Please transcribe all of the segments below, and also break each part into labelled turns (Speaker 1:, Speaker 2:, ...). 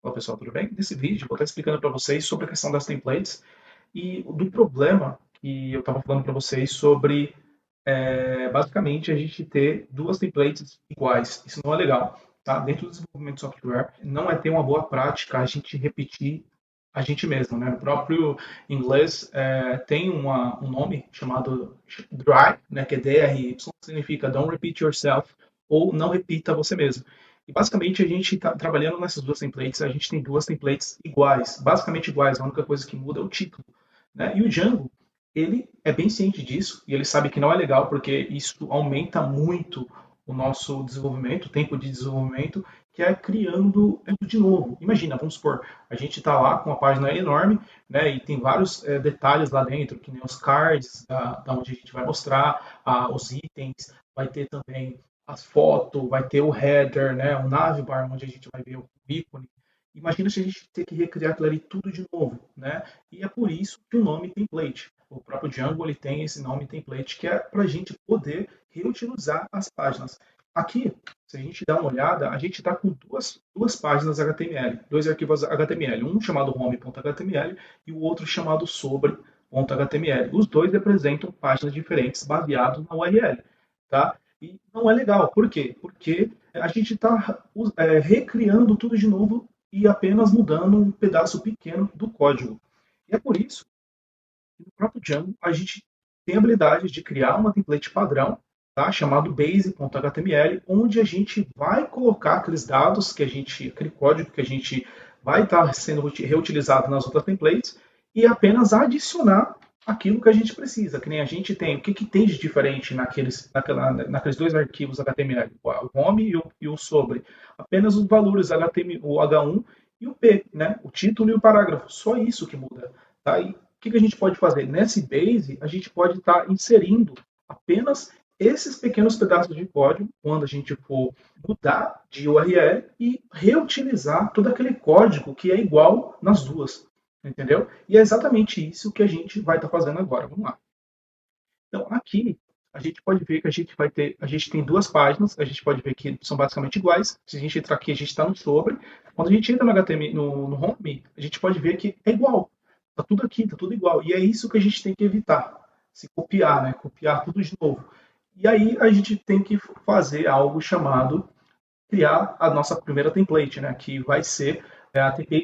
Speaker 1: Olá pessoal, tudo bem? Nesse vídeo eu vou estar explicando para vocês sobre a questão das templates e do problema que eu estava falando para vocês sobre basicamente a gente ter duas templates iguais. Isso não é legal, tá? Dentro do desenvolvimento de software, não é ter uma boa prática a gente repetir a gente mesmo, né? O próprio inglês tem um nome chamado DRY, né? Que é DRY, que significa Don't Repeat Yourself, ou não repita você mesmo. E basicamente a gente está trabalhando nessas duas templates, a gente tem duas templates iguais, basicamente iguais, a única coisa que muda é o título, né? E o Django, ele é bem ciente disso e ele sabe que não é legal porque isso aumenta muito o nosso desenvolvimento, o tempo de desenvolvimento, que é criando de novo. Imagina, vamos supor, a gente está lá com uma página enorme, né, e tem vários detalhes lá dentro, que nem os cards, da onde a gente vai mostrar, os itens, vai ter também as fotos, vai ter o header, né, o navbar, onde a gente vai ver o ícone. Imagina se a gente ter que recriar aquilo ali tudo de novo, né? E é por isso que o nome template. O próprio Django ele tem esse nome template que é para a gente poder reutilizar as páginas. Aqui, se a gente dá uma olhada, a gente está com duas páginas HTML, dois arquivos HTML, um chamado home.html e o outro chamado sobre.html. Os dois representam páginas diferentes baseadas na URL, tá? E não é legal. Por quê? Porque a gente está recriando tudo de novo e apenas mudando um pedaço pequeno do código. E é por isso que no próprio Django a gente tem a habilidade de criar uma template padrão, tá? Chamado base.html, onde a gente vai colocar aqueles dados que a gente, aquele código que a gente vai estar sendo reutilizado nas outras templates e apenas adicionar aquilo que a gente precisa, que nem a gente tem. O que, que tem de diferente naqueles dois arquivos HTML, o home e o sobre? Apenas os valores HTML, o H1 e o P, né? O título e o parágrafo. Só isso que muda. Tá? E o que, que a gente pode fazer? Nesse base, a gente pode estar inserindo apenas esses pequenos pedaços de código quando a gente for mudar de URL e reutilizar todo aquele código que é igual nas duas. Entendeu? E é exatamente isso que a gente vai estar fazendo agora. Vamos lá. Então, aqui, a gente pode ver que a gente tem duas páginas, a gente pode ver que são basicamente iguais. Se a gente entrar aqui, a gente está no sobre. Quando a gente entra no HTML, no home, a gente pode ver que é igual. Está tudo aqui, está tudo igual. E é isso que a gente tem que evitar. Se copiar, né? Copiar tudo de novo. E aí a gente tem que fazer algo chamado criar a nossa primeira template, né? Que vai ser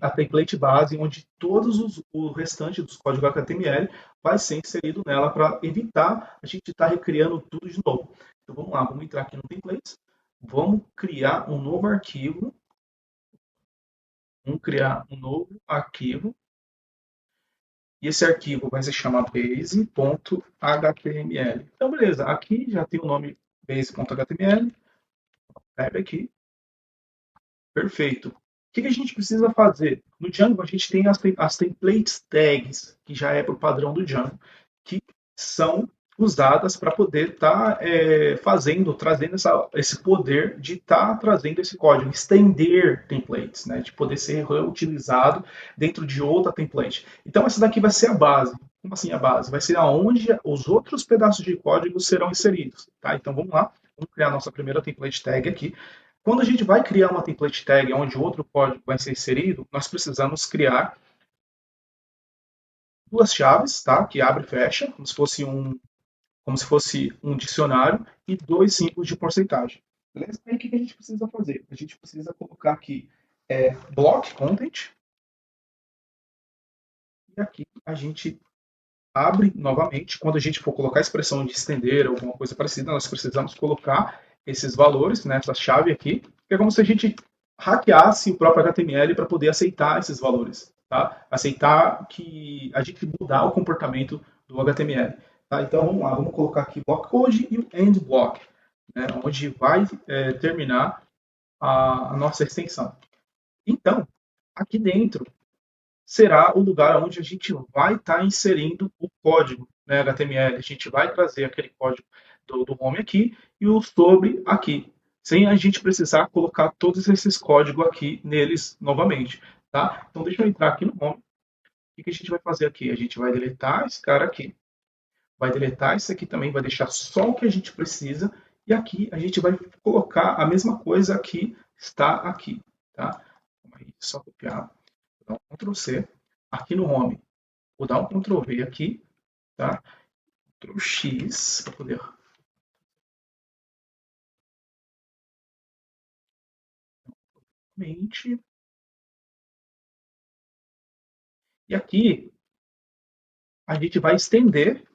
Speaker 1: a template base, onde o restante dos códigos HTML vai ser inserido nela para evitar a gente estar recriando tudo de novo. Então vamos lá, vamos entrar aqui no templates, vamos criar um novo arquivo, e esse arquivo vai ser chamado base.html. Então beleza, aqui já tem o nome base.html, tab aqui, perfeito. O que a gente precisa fazer? No Django, a gente tem as templates tags, que já é para o padrão do Django, que são usadas para poder estar trazendo esse poder de estar trazendo esse código, estender templates, né, de poder ser reutilizado dentro de outra template. Então, essa daqui vai ser a base. Como assim a base? Vai ser aonde os outros pedaços de código serão inseridos. Tá? Então, vamos lá. Vamos criar a nossa primeira template tag aqui. Quando a gente vai criar uma template tag onde outro código vai ser inserido, nós precisamos criar duas chaves, tá? Que abre e fecha, como se fosse um dicionário, e dois símbolos de porcentagem. Beleza? Aí o que a gente precisa fazer? A gente precisa colocar aqui block content, e aqui a gente abre novamente. Quando a gente for colocar a expressão de estender ou alguma coisa parecida, nós precisamos colocar esses valores nessa chave aqui, que é como se a gente hackeasse o próprio HTML para poder aceitar esses valores, tá? Aceitar que a gente mudar o comportamento do HTML. Tá? Então vamos lá, vamos colocar aqui block code e o end block, né? Onde vai terminar a nossa extensão. Então, aqui dentro será o lugar onde a gente vai estar inserindo o código, né, HTML. A gente vai trazer aquele código do home aqui e o sobre aqui, sem a gente precisar colocar todos esses códigos aqui neles novamente. Tá? Então, deixa eu entrar aqui no home. O que a gente vai fazer aqui? A gente vai deletar esse cara aqui, vai deletar isso aqui também, vai deixar só o que a gente precisa, e aqui a gente vai colocar a mesma coisa que está aqui. Tá? só copiar, vou dar um Ctrl C. Aqui no Home, vou dar um Ctrl V aqui, tá? Ctrl X, para poder mente. E aqui a gente vai estender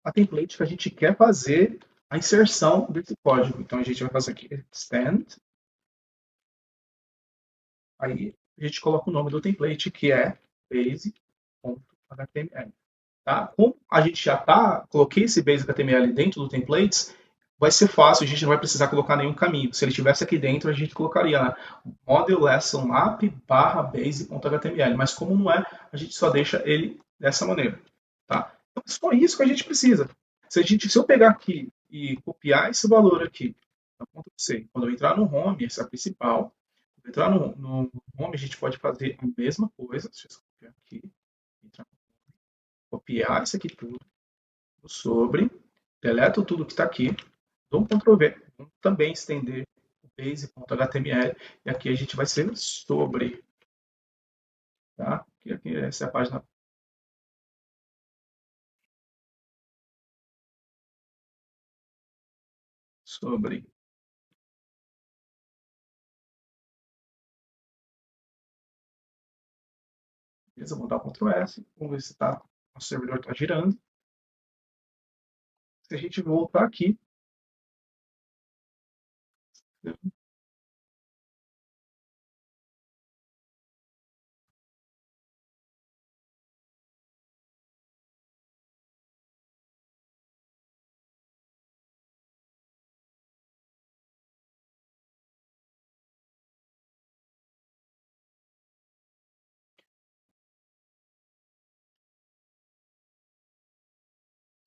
Speaker 1: a template que a gente quer fazer a inserção desse código. Então a gente vai fazer aqui extend, aí a gente coloca o nome do template que é basic.html. Tá? Como a gente já coloquei esse basic.html dentro do templates, vai ser fácil, a gente não vai precisar colocar nenhum caminho. Se ele estivesse aqui dentro, a gente colocaria lá model lesson map barra base.html, mas como não é, a gente só deixa ele dessa maneira. Tá? Então, só isso que a gente precisa. Se eu pegar aqui e copiar esse valor aqui, quando eu entrar no home, esse é a principal, quando eu entrar no home, a gente pode fazer a mesma coisa. Deixa eu copiar aqui, copiar isso aqui tudo, sobre, deleto tudo que está aqui, dou um Ctrl V, também estender o base.html, e aqui a gente vai ser sobre, tá? Aqui, essa é a página sobre. Beleza, vou dar um Ctrl S, vamos ver se o servidor está girando. Se a gente voltar aqui,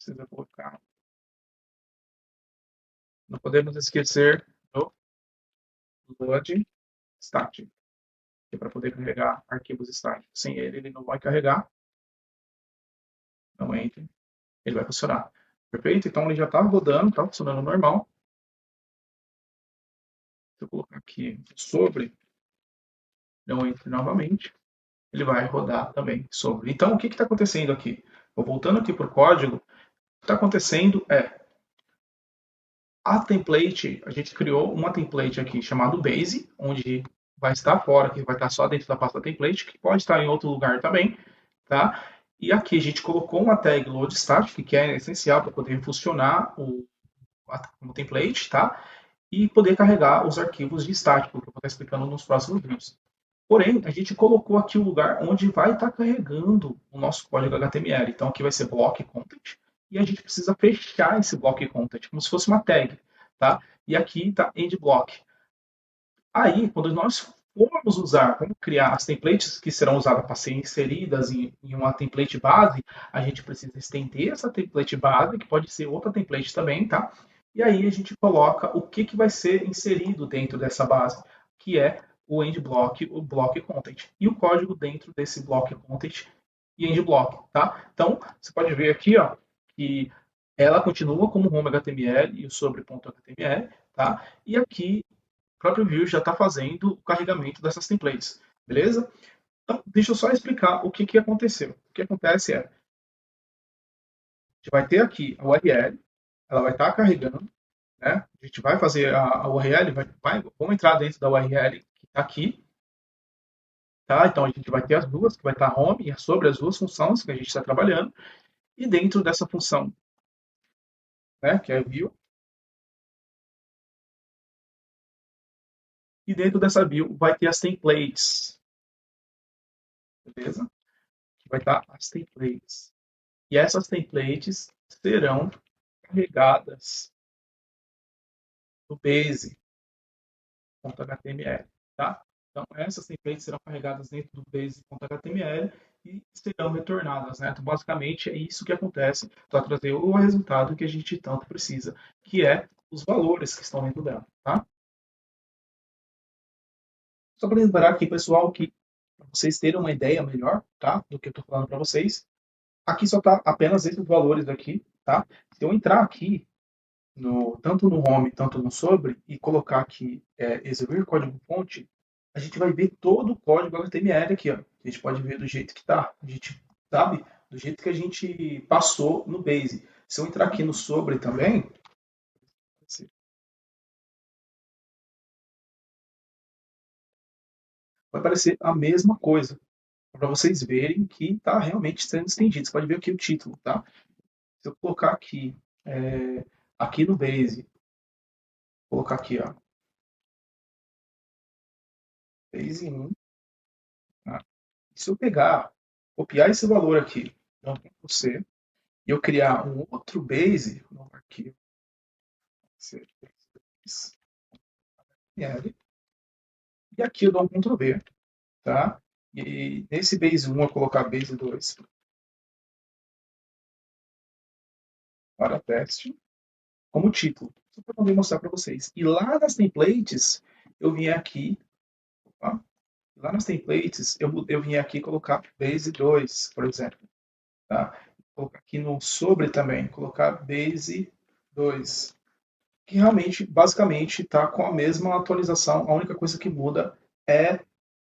Speaker 1: precisa colocar. Não podemos esquecer do load static, que é para poder carregar arquivos estáticos. Sem ele não vai carregar. Não entre, ele vai funcionar. Perfeito? Então ele já está rodando, está funcionando normal. Se eu colocar aqui sobre, não entre novamente, ele vai rodar também sobre. Então o que está acontecendo aqui? Vou voltando aqui para o código, o que está acontecendo é a template, a gente criou uma template aqui chamada base, onde vai estar fora, que vai estar só dentro da pasta template, que pode estar em outro lugar também, tá? E aqui a gente colocou uma tag load static, que é essencial para poder funcionar o template, tá? E poder carregar os arquivos de estático, que eu vou estar explicando nos próximos vídeos. Porém, a gente colocou aqui o lugar onde vai estar carregando o nosso código HTML. Então, aqui vai ser block content e a gente precisa fechar esse block content, como se fosse uma tag, tá? E aqui está end block. Aí, quando nós formos usar, vamos criar as templates que serão usadas para serem inseridas em uma template base, a gente precisa estender essa template base, que pode ser outra template também, tá? E aí a gente coloca o que vai ser inserido dentro dessa base, que é o end block, o block content, e o código dentro desse block content e end block, tá? Então, você pode ver aqui, ó, que ela continua como home HTML e o sobre.html, tá? E aqui o próprio Vue já está fazendo o carregamento dessas templates, beleza? Então, deixa eu só explicar o que aconteceu. O que acontece é, a gente vai ter aqui a URL, ela vai estar carregando, né? A gente vai fazer a URL, vamos entrar dentro da URL que está aqui, tá? Então a gente vai ter as duas, que vai estar home e sobre as duas funções que a gente está trabalhando, e dentro dessa função, né, que é view, e dentro dessa view vai ter as templates, beleza? Vai estar as templates. E essas templates serão carregadas no base.html, tá? Então, essas templates serão carregadas dentro do base.html e serão retornadas, né? Então, basicamente, é isso que acontece para trazer o resultado que a gente tanto precisa, que é os valores que estão dentro dela, tá? Só para lembrar aqui, pessoal, que para vocês terem uma ideia melhor, tá? Do que eu estou falando para vocês, aqui só está apenas esses valores aqui, tá? Se eu entrar aqui tanto no home, tanto no sobre, e colocar aqui exibir código-fonte, a gente vai ver todo o código HTML aqui, ó. A gente pode ver do jeito que tá. A gente sabe do jeito que a gente passou no Base. Se eu entrar aqui no sobre também, vai aparecer a mesma coisa, para vocês verem que está realmente sendo estendido. Você pode ver aqui o título, tá? Se eu colocar aqui, aqui no Base, colocar aqui, ó, Base 1, tá? Se eu pegar, copiar esse valor aqui, então, Ctrl C, e eu criar um outro Base, no arquivo, e aqui eu dou um Ctrl V, tá? E nesse Base 1 eu colocar Base 2 para teste, como título, só para poder mostrar para vocês. E lá nas templates, eu vim aqui, ó, lá nas templates, eu vim aqui colocar Base 2, por exemplo. Tá? Vou colocar aqui no sobre também, colocar Base 2, que realmente, basicamente, está com a mesma atualização. A única coisa que muda é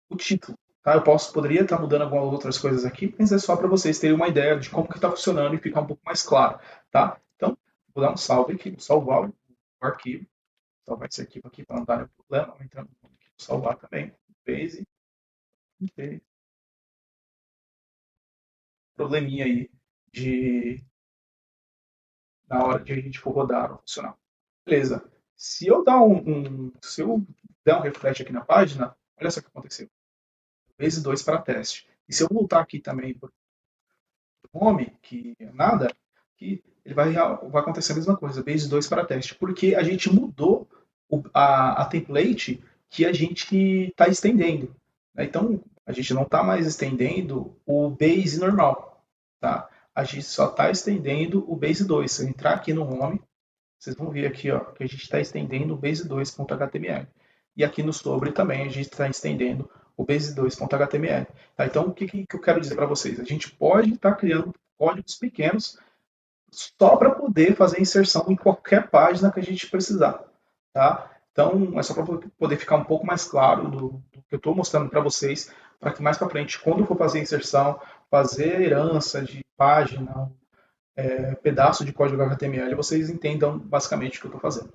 Speaker 1: o título. Tá? Poderia estar mudando algumas outras coisas aqui, mas é só para vocês terem uma ideia de como que está funcionando e ficar um pouco mais claro. Tá? Então, vou dar um salve aqui, vou salvar o arquivo, salvar esse arquivo aqui para não dar nenhum problema, entrando aqui, vou salvar também, Base, probleminha aí de na hora que a gente for rodar o funcional. Beleza. Se eu der um refresh aqui na página, olha só o que aconteceu. Base 2 para teste. E se eu voltar aqui também para o home, que é nada, que ele vai acontecer a mesma coisa, Base 2 para teste, porque a gente mudou a template que a gente está estendendo. Né? Então, a gente não está mais estendendo o Base normal. Tá? A gente só está estendendo o Base 2. Se eu entrar aqui no home, vocês vão ver aqui ó, que a gente está estendendo o base2.html. E aqui no sobre também a gente está estendendo o base2.html. Tá? Então, o que eu quero dizer para vocês? A gente pode estar criando códigos pequenos só para poder fazer inserção em qualquer página que a gente precisar. Tá? Então, é só para poder ficar um pouco mais claro do que eu estou mostrando para vocês, para que mais para frente, quando for fazer inserção, fazer herança de página, pedaço de código HTML, vocês entendam basicamente o que eu estou fazendo.